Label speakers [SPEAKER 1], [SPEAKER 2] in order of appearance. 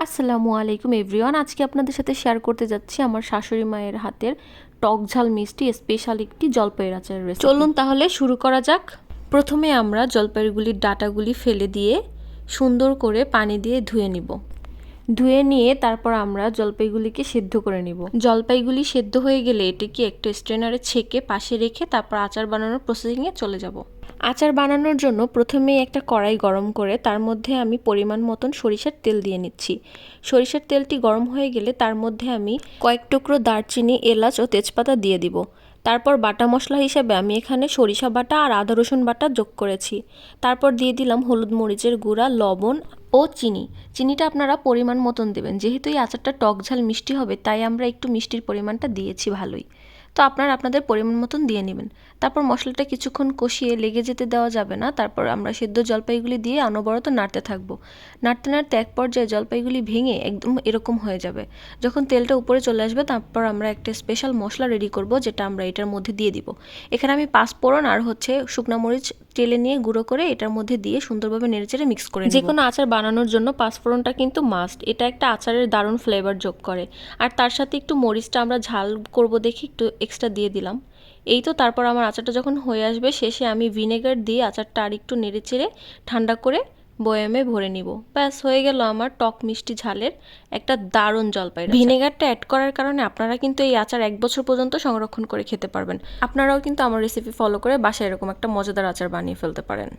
[SPEAKER 1] আসসালামু আলাইকুম এভরিওয়ান। আজকে আপনাদের সাথে শেয়ার করতে যাচ্ছি আমার শাশুড়ি মায়ের হাতের টক ঝাল মিষ্টি স্পেশাল একটি জলপাইয়ের আচারের রেসিপি। চলুন তাহলে শুরু করা যাক। প্রথমে আমরা জলপাইগুলির ডাঁটাগুলি ফেলে দিয়ে সুন্দর করে পানি দিয়ে ধুয়ে নিব। ধুয়ে নিয়ে তারপর আমরা জলপাইগুলিকে সেদ্ধ করে নিব। জলপাইগুলি সেদ্ধ হয়ে গেলে এটিকে একটা স্ট্রেনারে ছেঁকে পাশে রেখে তারপর আচার বানানোর প্রসেসিংয়ে চলে যাব। আচার বানানোর জন্য প্রথমেই একটা কড়াই গরম করে তার মধ্যে আমি পরিমাণ মতন সরিষার তেল দিয়ে নিচ্ছি। সরিষার তেলটি গরম হয়ে গেলে তার মধ্যে আমি কয়েক টুকরো দারচিনি, এলাচ ও তেজপাতা দিয়ে দিব। তারপর বাটা মশলা হিসেবে আমি এখানে সরিষা বাটা আর আদা রসুন বাটা যোগ করেছি। তারপর দিয়ে দিলাম হলুদ মরিচের গুঁড়া, লবণ ও চিনি। চিনিটা আপনারা পরিমাণ মতন দেবেন, যেহেতু এই আচারটা টক ঝাল মিষ্টি হবে তাই আমরা একটু মিষ্টির পরিমাণটা দিয়েছি ভালোই। তো আপনারা আপনাদের পরিমাণ মতন দিয়ে নেবেন। তারপর মশলাটা কিছুক্ষণ কষিয়ে লেগে যেতে দেওয়া যাবে না। তারপর আমরা সেদ্ধ জলপাইগুলি দিয়ে অনবরত নাড়তে থাকবো। নাড়তে নাড়তে এক পর্যায়ে জলপাইগুলি ভেঙে একদম এরকম হয়ে যাবে। যখন তেলটা উপরে চলে আসবে তারপর আমরা একটা স্পেশাল মশলা রেডি করব, যেটা আমরা এটার মধ্যে দিয়ে দিব। এখানে আমি পাঁচফোড়ন আর শুকনা মরিচ তেলে নিয়ে গুঁড়ো করে এটার মধ্যে দিয়ে সুন্দরভাবে নেড়েচেড়ে মিক্স করে নেব। যে কোনো আচার বানানোর জন্য পাঁচফোড়নটা কিন্তু মাস্ট। এটা একটা আচারের দারুণ ফ্লেভার যোগ করে। আর তার সাথে একটু মরিচটা আমরা ঝাল করব দেখে একটু এক্সট্রা দিয়ে দিলাম। এই তো তারপর আমার আচারটা যখন হয়ে আসবে শেষে আমি ভিনেগার দিয়ে আচারটা আর একটু নেড়েচেড়ে ঠান্ডা করে বয়ামে ভরে নিব। ব্যাস হয়ে গেল আমার টক মিষ্টি ঝালের একটা দারুণ জলপাই। ভিনেগারটা অ্যাড করার কারণে আপনারা কিন্তু এই আচার 1 বছর পর্যন্ত সংরক্ষণ করে খেতে পারবেন। আপনারাও কিন্তু আমার রেসিপি ফলো করে বাসায় এরকম একটা মজাদার আচার বানিয়ে ফেলতে পারেন।